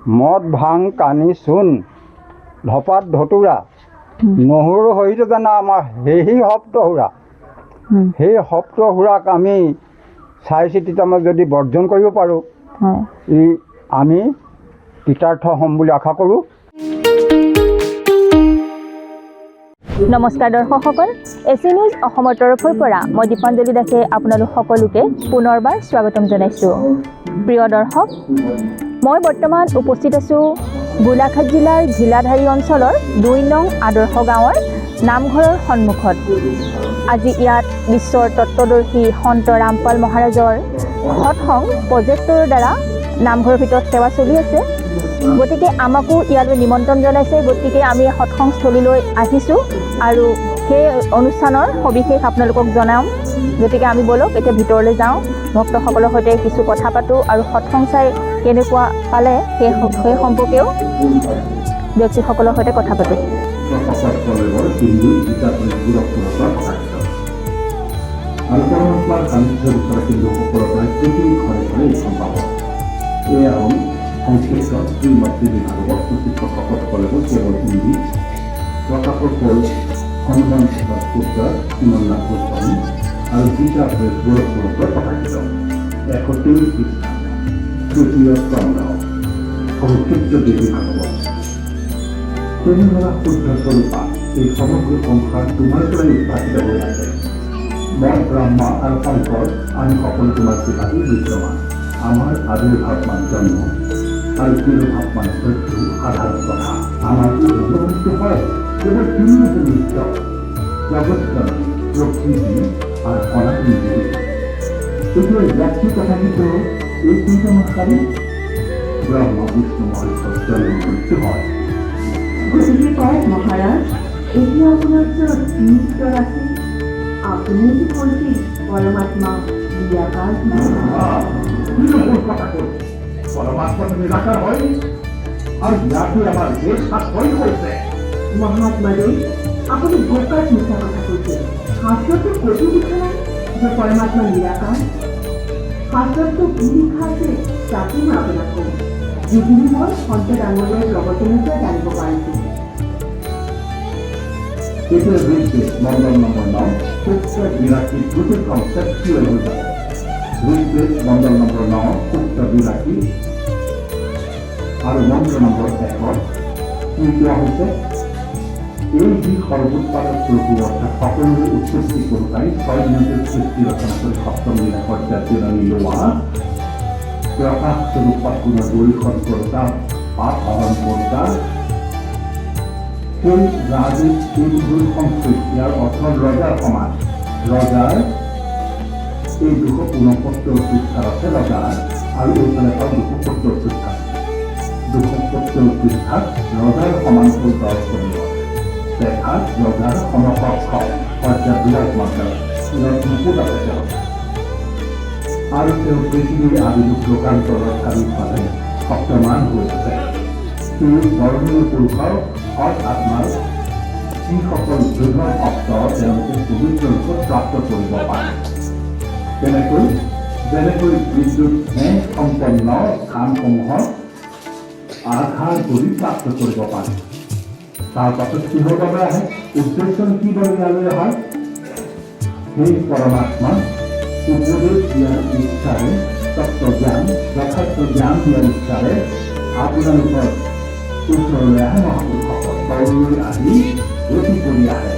মদ ভাং কানি চূণ ধপাত ধতুৰা নহৰু সহিত জানা আমাৰ সেই সপ্তহুৰা সেই সপ্তহুৰাক আমি চাই চিতি তাৰমানে যদি বৰ্জন কৰিব পাৰোঁ আমি কৃতাৰ্থ হ'ম বুলি আশা কৰোঁ। নমস্কাৰ দৰ্শকসকল, এচি নিউজ অসমৰ তৰফৰ পৰা মই দীপাঞ্জলি দাসে আপোনালোক সকলোকে পুনৰবাৰ স্বাগতম জনাইছোঁ। প্ৰিয় দৰ্শক, মই বৰ্তমান উপস্থিত আছোঁ গোলাঘাট জিলাৰ ঘিলাধাৰী অঞ্চলৰ ২ নং আদৰ্শ গাঁৱৰ নামঘৰৰ সন্মুখত। আজি ইয়াত বিশ্বৰ তত্ত্বদৰ্শী সন্ত ৰামপাল মহাৰাজৰ সৎসং প্ৰজেক্টৰ দ্বাৰা নামঘৰৰ ভিতৰত সেৱা চলি আছে। গতিকে আমাকো ইয়ালৈ নিমন্ত্ৰণ জনাইছে, গতিকে আমি সৎসংস্থলীলৈ আহিছোঁ আৰু সেই অনুষ্ঠানৰ সবিশেষ আপোনালোকক জনাম। গতিকে আমি বলক এতিয়া ভিতৰলৈ যাওঁ, ভক্তসকলৰ সৈতে কিছু কথা পাতোঁ আৰু সৎসং চাই কেনেকুৱা পালে সেই সম্পৰ্কেও ব্যক্তিসকলৰ সৈতে কথা পাতোঁ। সংশ্লিষ্ট শ্ৰীমতী বিভাগৰ শিক্ষকসকলে কেৱল হিন্দী প্ৰকাশৰ ফল হনুমান পুত্ৰ হিমনাথ গোস্বামী আৰু গীতা গোৰখপুৰৰ প্ৰকাশিত 123 পৃষ্ঠা তৃতীয় চন্দ্ৰ সংক্ষিপ্ত দেৱী ভাগৱত। তুমি ধৰা শুদ্ধ স্বৰূপা এই সমগ্ৰ সংসাৰ তোমাৰ পৰাই উদ্ভাসিত হৈ আছে। মই ব্ৰহ্মা আৰু শংকৰ আমি সকলো তোমাৰ কৃপাতেই বিদ্যমান। আমাৰ আবিৰ্ভাৱমান জন্ম আৰু তিৰুভাৱমান মৃত্যু সাধাৰণ কথা। আমাৰ মৃত্যু হয় কেৱল তিনি নিত্য জগৎ প্ৰকৃতি আৰু অনাত্মী দেৱী। এতিয়া ব্যক্তি কথা কি কৰোঁ, এই তিনিটামানকাৰী ব্ৰহ্ম বিষ্ণু মহেশ্বৰ জন্ম মৃত্যু হয়। গতিকে কয় মহাৰাজ, এতিয়া আপোনাৰ ওচৰত নিত্য আছে, আপুনি কি কৈছে পৰমাত্মা নিৰাকাৰ? পৰমাত্মাটো নিৰাকাৰ হয় আৰু ইয়াতে আমাৰ দেশ শাস্ত্ৰই কৈছে। মহাত্মাদেৱ, আপুনি গোকাত মিছা কথা কৈছে। শাস্ত্ৰটো ক'তো লিখা নাই যে পৰমাত্মা নিৰাকাৰ। শাস্ত্ৰটো কি লিখা আছে তাকে মই আপোনাক কওঁ, যিখিনি মই সন্ত ডাঙৰীয়াৰ লগতে নিজে জানিব পাৰিছোঁ। এতিয়া ঋগ্বেদ মণ্ডল নম্বৰ 9 সূক্ত 82 দুটি কনচেপ্ট ক্লিয়াৰ হৈ যাব। ঋগ্বেদ মণ্ডল নম্বৰ 9 সূক্ত 82 আৰু মন্ত্ৰ নম্বৰ 1 কি কোৱা হৈছে? এই যি সৰ্বোৎপাদক প্ৰভু অৰ্থাৎ সকলোৰে উৎপত্তি কৰোতাই 6 দিনতে সৃষ্টি ৰচনা কৰি সপ্তম দিনা পৰ্যায়ত লোৱা প্ৰকাশ স্বৰূপত পুনৰ পৰিষদ কৰোতা পাপ হৰণ কৰোতা সেই ৰাজীৱ এইবোৰ সংস্কৃতি ইয়াৰ অৰ্থ ৰজাৰ সমাজ। ৰজাৰ এই 269 পৃষ্ঠাৰ আছে ৰজাৰ, আৰু এইফালে 270 পৃষ্ঠা 270 পৃষ্ঠাত ৰজাৰ সমান্তৰাল দৰ্শন দেখাত ৰজাৰ সমকক্ষ অৰ্থাৎ বিৰাজমান মুকুট আছে তেওঁ, আৰু তেওঁ পৃথিৱীৰ আদিলোক লোকান্তৰৰ চাৰিওফালে শক্তমান হৈ আছে। সেই বৰ্ণীয় পুৰুষৰ সৎ আত্মাৰ যিসকল দৃঢ় ভক্ত তেওঁলোকে পবিত্ৰ ৰূপত প্ৰাপ্ত কৰিব পাৰে। যেনেকৈ বিদ্যুৎ সম্পন্ন স্থানসমূহত আধাৰ কৰি প্ৰাপ্ত কৰিব পাৰে। তাৰ পাছত কিহৰ বাবে আহে, উদ্দেশ্য কি বাবে ইয়ালৈ হয়? সেই পৰমাত্মা উপদেশ দিয়াৰ ইচ্ছাৰে, তত্ত্বজ্ঞান যথাৰ্থ জ্ঞান দিয়াৰ ইচ্ছাৰে আপোনালোকৰ ওচৰলৈ আহে। মহাপুৰুষসকল তললৈ আহি গতি কৰি আহে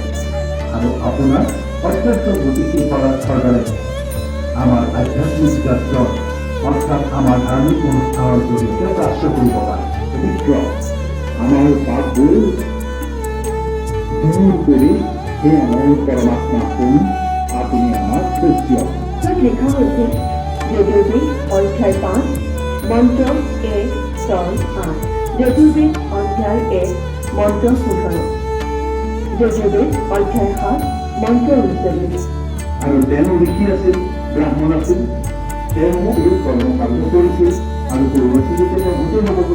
আৰু আপোনাৰ অত্যন্ত গতিশীল পদাৰ্থৰ দৰে আমাৰ আধ্যাত্মিক যাত্ৰাত অৰ্থাৎ আমাৰ ধাৰ্মিক অনুষ্ঠানৰ জৰিয়তে প্ৰাপ্ত কৰিব পাৰে। গতিকে আমাৰ পাপবোৰ দূৰ কৰি সেই আমাৰ পৰমাত্মা কোন, আপুনি আমাৰ সূৰ্য। তাত লিখা হৈছে যজুৰ্বেদ অধ্যায় 5 মন্ত্ৰ 1-8, যজুৰ্বেদ অধ্যায় 1 মন্ত্ৰ 15, যজুৰ্বেদ অধ্যায় 7 মন্ত্ৰ 39। আৰু তেওঁ লিখি আছিল, ব্ৰাহ্মণ আছিল, তেওঁ এই কৰ্মকাণ্ড কৰিছিল আৰু কৰিছিল তেওঁ গোটেই নহ'ব।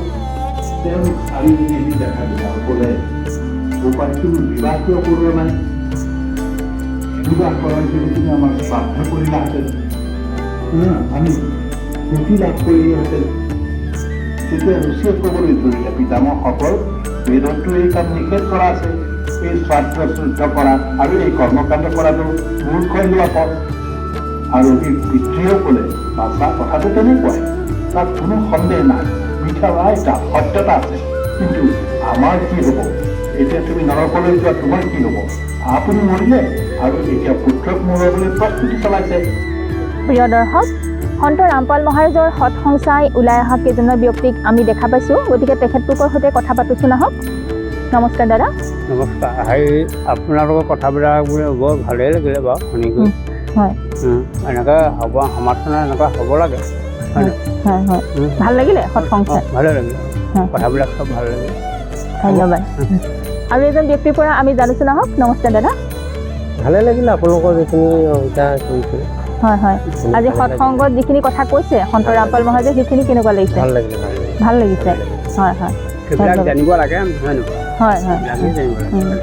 তেওঁলোক চাৰিদিনে এদিন দেখা দিলে আৰু ক'লে, উপায় তুমি বিবাহ কিয় কৰোৱা নাই? বিবাহ কৰাৰ যদি তুমি আমাক বাধ্য কৰিলাহেঁতেন, আমি সুখী লাভ কৰিলোহেঁতেন। তেতিয়া ৰুচিয়ে ক'বলৈ ধৰিলে পিতামহসকল বেদতো এই কাম নিষেধ কৰা আছে, এই স্বাৰ্থ শুদ্ধ কৰা আৰু এই কৰ্মকাণ্ড কৰাটো মূৰ্খই লোৱা পথ। আৰু এই পিতৃয়েও ক'লে বাছা কথাটো তেনেকুৱাই, তাত কোনো সন্দেহ নাই, মিঠা এটা সত্যতা আছে। কিন্তু আমাৰ কি হ'ব? এতিয়া তুমি নৰকলৈ যোৱা, তোমাৰ কি হ'ব? আপুনি মৰিলে আৰু এতিয়া পুত্ৰক মৰাবলৈ প্ৰস্তুতি চলাইছে। প্ৰিয় দৰ্শক, সন্ত ৰামপাল মহাৰাজৰ সৎসংচাই ওলাই অহা কেইজনৰ ব্যক্তিক আমি দেখা পাইছোঁ, গতিকে তেখেতলোকৰ সৈতে কথা পাতোচোন আহক। নমস্কাৰ দাদা। নমস্কাৰ। আপোনালোকৰ কথাবিলাক বৰ ভালেই লাগিলে বাৰু শুনি গৈ। হয় এনেকৈ হ'ব, সমাজখনত এনেকুৱা হ'ব লাগে, হয় নহয়? হয় হয়, ভাল লাগিলে সৎসংচাই। ভালে লাগিলে, কথাবিলাক চব ভাল লাগিলে। ধন্যবাদ। আৰু এজন ব্যক্তিৰ পৰা আমি জানোচোন আহক। নমস্কাৰ দাদা। ভালে লাগিলে আপোনালোকৰ যিখিনি অভিজ্ঞতা কৰিছিলে। হয় হয়, আজি সৎসংগত যিখিনি কথা কৈছে সন্ত ৰামপাল মহাৰাজে, সেইখিনি কেনেকুৱা লাগিছে? ভাল লাগিলে, ভাল লাগিছে। হয় হয়, সেইবিলাক জানিব লাগে, হয় নহয়? হয় হয়। জানিব লাগে।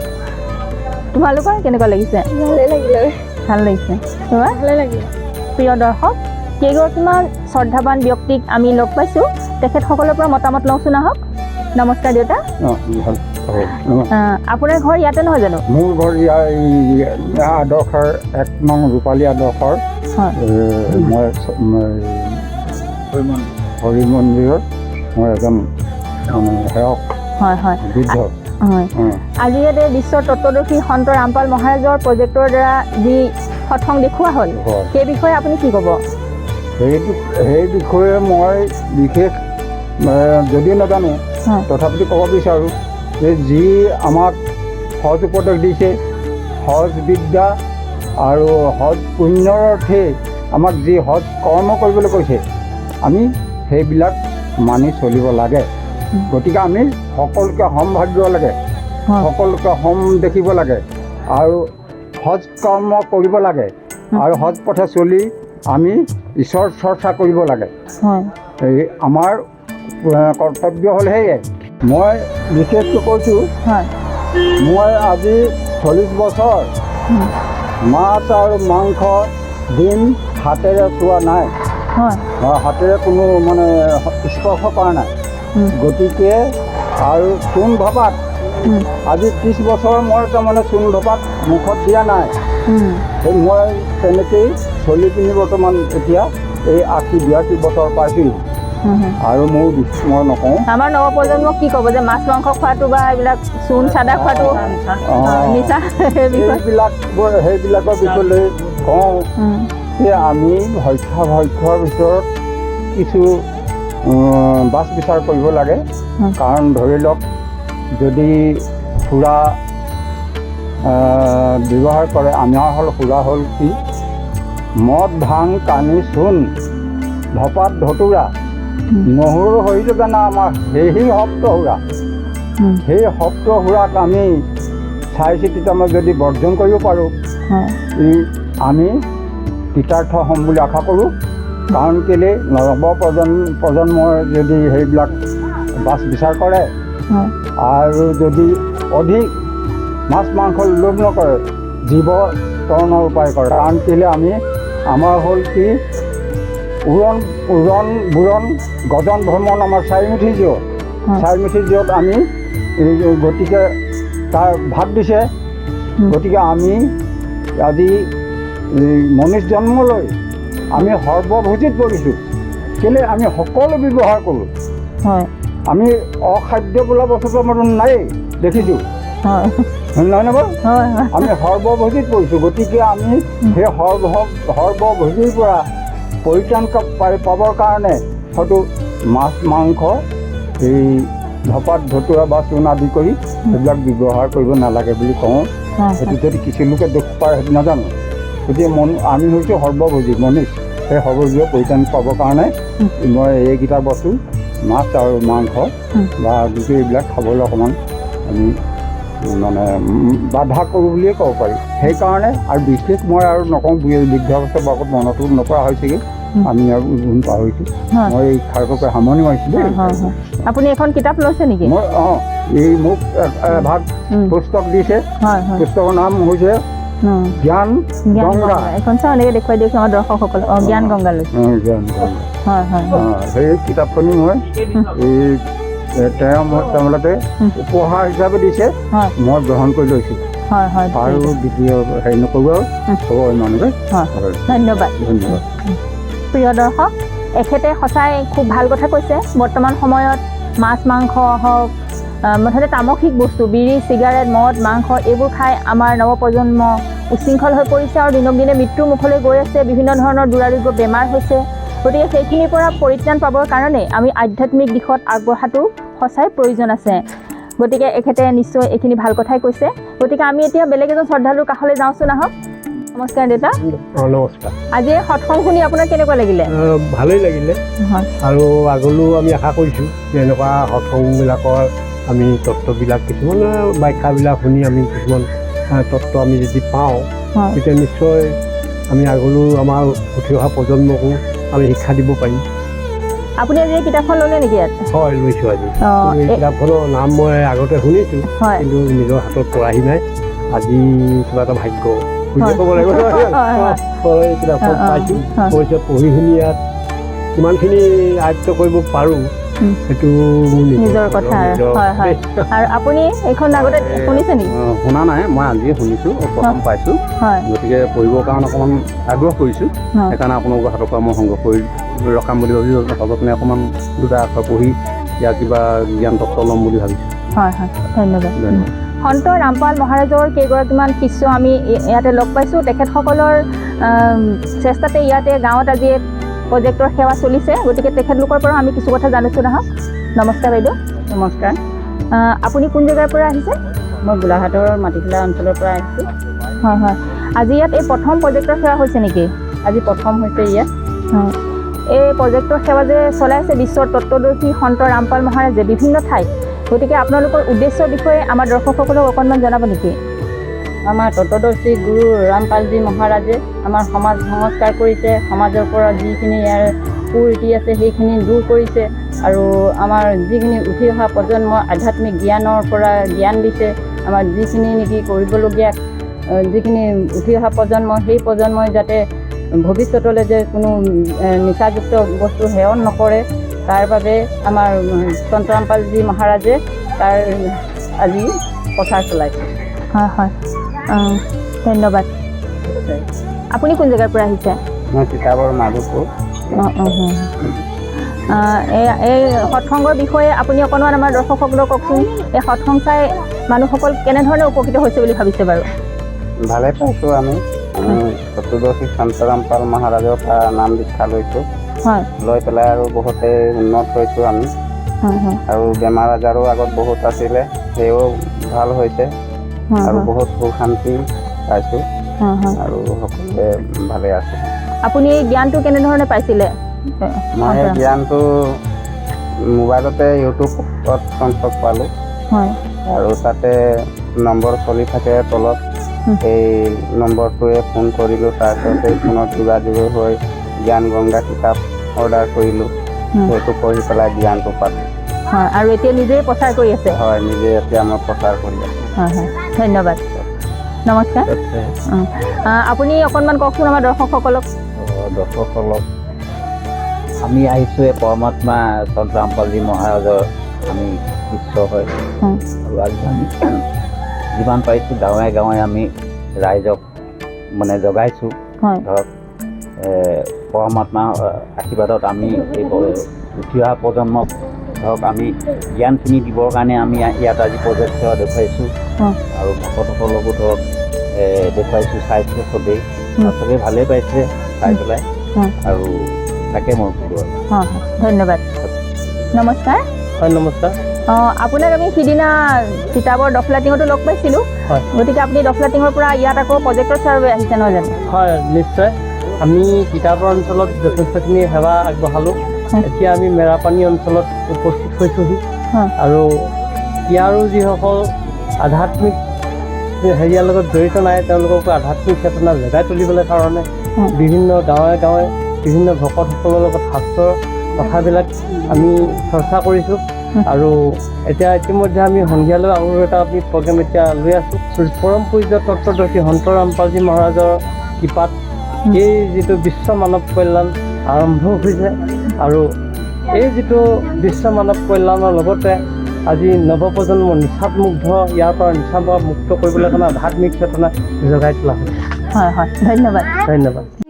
তোমালোকৰ কেনেকুৱা লাগিছে? ভালে লাগিলে, ভাল লাগিছে। তোমাৰ ভালে লাগিলে। প্ৰিয় দৰ্শক, কেইগৰাকীমান শ্ৰদ্ধাৱান ব্যক্তিক আমি লগ পাইছোঁ, তেখেতসকলৰ পৰা মতামত লওঁচোন আহক। নমস্কাৰ দেউতা। আপোনাৰ ঘৰ ইয়াতে নহয় জানো? মোৰ ঘৰ আদৰ্শৰ 1 নং ৰূপালী আদৰ্শৰ মই হৰি মন্দিৰৰ মই এজন সেৱক হয় হয় বৃদ্ধ। হয়। আজি ইয়াতে বিশ্বৰ তত্ত্বদৰ্শী সন্ত ৰামপাল মহাৰাজৰ প্ৰজেক্টৰ দ্বাৰা যি সৎসং দেখুওৱা হ'ল, সেই বিষয়ে আপুনি কি ক'ব? সেই বিষয়ে মই বিশেষ যদিও নাজানো, তথাপিতো ক'ব বিচাৰোঁ যে যি আমাক সজ উপদেশ দিছে, সজ বিদ্যা আৰু সজ পুণ্যৰ অৰ্থে আমাক যি সজ কৰ্ম কৰিবলৈ কৈছে, আমি সেইবিলাক মানি চলিব লাগে। গতিকে আমি সকলোকে সম ভাবিব লাগে, সকলোকে সম দেখিব লাগে আৰু সজ কৰ্ম কৰিব লাগে আৰু সজ পথে চলি আমি ঈশ্বৰ চৰ্চা কৰিব লাগে। এই আমাৰ কৰ্তব্য হ'ল সেয়াই। মই বিশেষকৈ কৈছোঁ, মই আজি 40 বছৰ মাছ আৰু মাংস ডিম হাতেৰে চোৱা নাই, হাতেৰে কোনো মানে স্পৰ্শ কৰা নাই। গতিকে আৰু চূণ ধপাত আজি 30 বছৰ মই তাৰমানে চূণ ধপাত মুখত দিয়া নাই। মই তেনেকেই চলি পিনি বৰ্তমান এতিয়া এই 80-82 বছৰ পাইছোঁ। আৰু মোৰ মই নকওঁ, আমাৰ নৱপ্ৰজন্মক কি ক'ব যে মাছ মাংস খোৱাটো বা এইবিলাক চূণ চাদা খোৱাটো নিচা, সেইবিলাকৰ বিষয়লৈ কওঁ যে আমি ভক্ষৰ ভিতৰত কিছু বাছ বিচাৰ কৰিব লাগে। কাৰণ ধৰি লওক, যদি সুৰা ব্যৱহাৰ কৰে, আমাৰ সুৰা হ'ল কি মদ ভাং কানি চূণ ধপাত ধতুৰা নহৰু সহিত জানা আমাৰ সেই শব্দ সুৰা, সেই শব্দ সুৰাক আমি চাই চিতি তাৰমানে যদি বৰ্জন কৰিব পাৰোঁ, আমি কৃতাৰ্থ হ'ম বুলি আশা কৰোঁ। কাৰণ কেলৈ প্ৰজন্মই যদি সেইবিলাক বাছ বিচাৰ কৰে আৰু যদি অধিক মাছ মাংস লোভ নকৰে, জীৱ তৰণৰ উপায় কৰে। কাৰণ কেলৈ আমাৰ হ'ল কি বুৰণ গজন ভ্ৰমণ আমাৰ চাৰিমুঠি জীৱ আমি গতিকে তাৰ ভাগ দিছে। গতিকে আমি আজি মনুষ্য জন্মলৈ আমি সৰ্বভোজিত পৰিছোঁ। কেলৈ আমি সকলো ব্যৱহাৰ কৰোঁ, আমি অখাদ্য বোলা বস্তুটো আমাৰ নায়েই, দেখিছোঁ নহয় নে বাৰু? আমি সৰ্বভোজিত পৰিছোঁ। গতিকে আমি সেই সৰ্বভোজিৰ পৰা পৰিত্ৰাণ পাবৰ কাৰণে হয়তো মাছ মাংস এই ধপাত ধতুৰা বা চূণ আদি কৰি সেইবিলাক ব্যৱহাৰ কৰিব নালাগে বুলি কওঁ। সেইটো যদি কিছু লোকে দুখ পায় সেইটো নাজানো। গতিকে আমি হৈছোঁ সৰ্বভোজী মনুষ্য, সেই সৰ্বভোজীয় পৰিত্ৰাণ পাবৰ কাৰণে মই এইকেইটা বস্তু মাছ আৰু মাংস বা গোটেই এইবিলাক খাবলৈ অকণমান আমি মানে বাধা কৰোঁ বুলিয়ে ক'ব পাৰি। সেইকাৰণে আৰু বিশেষ মই আৰু নকওঁ, বৃদ্ধ অৱস্থাৰ বাবদ মনতো নপৰা হৈছেগৈ, আমি আৰু গুণ পাহৰিছোঁ। মই এই খাৰকৈ সামৰণি মাৰিছোঁ দেই। আপুনি এখন কিতাপ লৈছে নেকি? মই এই মোক এভাগ পুস্তক দিছে। পুস্তকৰ নাম হৈছে জ্ঞান গংগা। এখন চাওঁ এনেকৈ দেখুৱাই দিয়কচোন আমাৰ দৰ্শকসকলক। জ্ঞান গংগা লৈছে। জ্ঞান গংগা। হয় হয় সেই কিতাপখনি মই তেওঁলোকে উপহাৰ হিচাপে দিছে, হয় মই গ্ৰহণ কৰি লৈছোঁ। হয় হয় আৰু দ্বিতীয় হেৰি নকৰোঁ আৰু হ'ব ইমানকে। হয় ধন্যবাদ। ধন্যবাদ। প্ৰিয় দৰ্শক, এখেতে সঁচাই খুব ভাল কথা কৈছে। বৰ্তমান সময়ত মাছ মাংস হওক, মুঠতে তামসিক বস্তু, বিড়ি চিগাৰেট মদ মাংস এইবোৰ খাই আমাৰ নৱপ্ৰজন্ম উশৃংখল হৈ পৰিছে আৰু দিনক দিনে মৃত্যুৰ মুখলৈ গৈ আছে। বিভিন্ন ধৰণৰ দুৰাৰোগ্য বেমাৰ হৈছে। গতিকে সেইখিনিৰ পৰা পৰিত্ৰাণ পাবৰ কাৰণে আমি আধ্যাত্মিক দিশত আগবঢ়াটো সঁচাই প্ৰয়োজন আছে। গতিকে এখেতে নিশ্চয় এইখিনি ভাল কথাই কৈছে। গতিকে আমি এতিয়া বেলেগ এজন শ্ৰদ্ধালুৰ কাষলৈ যাওঁচোন আহক। নমস্কাৰ দেউতা। নমস্কাৰ। আজি এই সৎসং শুনি আপোনাৰ কেনেকুৱা লাগিলে? ভালেই লাগিলে হয় আৰু আগলৈও আমি আশা কৰিছোঁ যে এনেকুৱা সৎসংবিলাকৰ আমি তত্ত্ববিলাক কিছুমান ব্যাখ্যাবিলাক শুনি আমি কিছুমান তত্ত্ব আমি যদি পাওঁ হয় তেতিয়া নিশ্চয় আমি আগলৈও আমাৰ উঠি অহা প্ৰজন্মকো আমি শিক্ষা দিব পাৰিম। আপুনি আজি এই কিতাপখন ল'লে নেকি ইয়াত? হয় লৈছোঁ আজি। অঁ, এই কিতাপখনৰ নাম মই আগতে শুনিছোঁ হয় কিন্তু নিজৰ হাতত পঢ়াহি নাই। আজি কিবা এটা ভাগ্য হয়। ক'ব লাগিব হয়, হয়। এই কিতাপখন অঁ, অঁ, পাইছোঁ। হয়। মই এতিয়া পঢ়ি শুনি ইয়াত কিমানখিনি আয়ত্ব কৰিব পাৰোঁ সেইটো মোৰ নিজৰ কথা আৰু। নিজৰ হয় হয়। আৰু আপুনি এইখন আগতে শুনিছে নেকি? শুনা নাই, মই আজিয়ে শুনিছোঁ, প্ৰথম পাইছোঁ। হয় গতিকে পঢ়িবৰ কাৰণে অকণমান আগ্ৰহ কৰিছোঁ। হয় সেইকাৰণে আপোনালোকৰ হাতৰ পৰা মই সংগ্ৰহ কৰি ৰখাম বুলি ভাবিছোঁ। সযত্নে অকণমান দুটা আখৰ পঢ়ি ইয়াৰ কিবা জ্ঞান তত্ত্ব ল'ম বুলি ভাবিছোঁ। হয় হয় ধন্যবাদ। ধন্যবাদ। সন্ত ৰামপাল মহাৰাজৰ কেইগৰাকীমান শিষ্য আমি ইয়াতে লগ পাইছোঁ। তেখেতসকলৰ চেষ্টাতে ইয়াতে গাঁৱত আজি প্ৰজেক্টৰ সেৱা চলিছে। গতিকে তেখেতলোকৰ পৰা আমি কিছু কথা জানিছোঁ নহওক। নমস্কাৰ বাইদেউ। নমস্কাৰ। আপুনি কোন জেগাৰ পৰা আহিছে? মই গোলাঘাটৰ মাটিখোলা অঞ্চলৰ পৰা আহিছোঁ। হয় হয়। আজি ইয়াত এই প্ৰথম প্ৰজেক্টৰ সেৱা হৈছে নেকি? আজি প্ৰথম হৈছে ইয়াত। হয়। এই প্ৰজেক্টৰ সেৱা যে চলাইছে বিশ্বৰ তত্ত্বদৰ্শী সন্ত ৰামপাল মহাৰাজে বিভিন্ন ঠাইত, গতিকে আপোনালোকৰ উদ্দেশ্যৰ বিষয়ে আমাৰ দৰ্শকসকলক অকণমান জনাব নেকি? আমাৰ তত্ত্বদৰ্শী গুৰু ৰামপালজী মহাৰাজে আমাৰ সমাজ সংস্কাৰ কৰিছে। সমাজৰ পৰা যিখিনি ইয়াৰ কুৰীতি আছে সেইখিনি দূৰ কৰিছে আৰু আমাৰ যিখিনি উঠি অহা প্ৰজন্ম আধ্যাত্মিক জ্ঞানৰ পৰা জ্ঞান দিছে। আমাৰ যিখিনি নেকি কৰিবলগীয়া যিখিনি উঠি অহা প্ৰজন্ম, সেই প্ৰজন্মই যাতে ভৱিষ্যতলৈ যে কোনো নিচাযুক্ত বস্তু সেৱন নকৰে, তাৰ বাবে আমাৰ সন্ত ৰামপালজী মহাৰাজে তাৰ আজি প্ৰচাৰ চলাইছে। হয় হয় ধন্যবাদ। আপুনি কোন জেগাৰ পৰা আহিছে? মই তিতাবৰ মাধৱপুৰ। এই সৎসংগৰ বিষয়ে আপুনি অকণমান আমাৰ দৰ্শকসকলক কওকচোন। এই সৎসং চাই মানুহসকল কেনেধৰণে উপকৃত হৈছে বুলি ভাবিছে বাৰু? ভালে পাইছোঁ আমি। তত্ত্বদৰ্শী সন্ত ৰামপাল মহাৰাজৰ পৰা নাম দীক্ষা লৈছোঁ। হয় লৈ পেলাই আৰু বহুতেই উন্নত হৈছোঁ আমি। হয় হয় আৰু বেমাৰ আজাৰো আগত বহুত আছিলে, সেয়াও ভাল হৈছে আৰু বহুত সুখ শান্তি পাইছোঁ আৰু সকলোৱে ভালে আছে। আপুনি এই জ্ঞানটো কেনেধৰণে পাইছিলে? মই এই জ্ঞানটো মোবাইলতে ইউটিউবত সংযোগ পালোঁ হয় আৰু তাতে নম্বৰ চলি থাকে তলত। এই নম্বৰটোৱে ফোন কৰিলোঁ, তাৰপিছত এই ফোনত যোগাযোগ হৈ জ্ঞান গংগা কিতাপ অৰ্ডাৰ কৰিলোঁ। সেইটো পঢ়ি পেলাই জ্ঞানটো পালোঁ। হয় আৰু এতিয়া নিজেই প্ৰচাৰ কৰি আছে? হয়, নিজে এতিয়া মই প্ৰচাৰ কৰি আছোঁ। হয় হয় ধন্যবাদ। নমস্কাৰ। আপুনি অকণমান কওকচোন আমাৰ দৰ্শকসকলক। দৰ্শকসকলক আমি আহিছোঁ এই পৰমাত্মা সন্ত ৰামপালজী মহাৰাজৰ আমি শিষ্য হয় আৰু আজি আমি যিমান পাৰিছোঁ গাঁৱে গাঁৱে আমি ৰাইজক মানে জগাইছোঁ। ধৰক পৰমাত্মাৰ আশীৰ্বাদত আমি এই উঠি অহা প্ৰজন্মক ধৰক আমি জ্ঞানখিনি দিবৰ কাৰণে আমি ইয়াত আজি প্ৰজেক্ট দেখুৱাইছোঁ আৰু ভকতসকলকো ধৰক দেখুৱাইছোঁ, চাইছে চবেই চবেই ভালেই পাইছে চাই পেলাই আৰু তাকে মই ক'লোঁ আৰু। ধন্যবাদ। নমস্কাৰ। হয় নমস্কাৰ। আপোনাক আমি সিদিনা তিতাবৰ দফলাটিঙতো লগ পাইছিলোঁ। হয়। গতিকে আপুনি দফলাটিঙৰ পৰা ইয়াত আকৌ প্ৰজেক্টৰ চাৰ্ভে আহিছে নহয় জানো? হয় নিশ্চয়। আমি তিতাবৰ অঞ্চলত যথেষ্টখিনি সেৱা আগবঢ়ালোঁ। এতিয়া আমি মেৰাপানী অঞ্চলত উপস্থিত হৈছোঁহি আৰু ইয়াৰো যিসকল আধ্যাত্মিক হেৰিয়াৰ লগত জড়িত নাই তেওঁলোককো আধ্যাত্মিক চেতনা জগাই তুলিবলৈ কাৰণে বিভিন্ন গাঁৱে গাঁৱে বিভিন্ন ভকতসকলৰ লগত শাস্ত্ৰৰ কথাবিলাক আমি চৰ্চা কৰিছোঁ আৰু এতিয়া ইতিমধ্যে আমি সন্ধিয়ালৈ আৰু এটা আমি প্ৰগ্ৰেম এতিয়া লৈ আছোঁ। পৰম পূজ্য তত্ত্বদৰ্শী সন্ত ৰামপালজী মহাৰাজৰ কৃপাত এই যিটো বিশ্ব মানৱ কল্যাণ আৰম্ভ হৈছে আৰু এই যিটো বিশ্ব মানৱ কল্যাণৰ লগতে আজি নৱপ্ৰজন্ম নিচামুগ্ধ ইয়াৰ পৰা নিচাৰ পৰা মুক্ত কৰিবলৈ কাৰণে আধ্যাত্মিক চেতনা জগাই তোলা হৈছে। হয় হয়, ধন্যবাদ। ধন্যবাদ।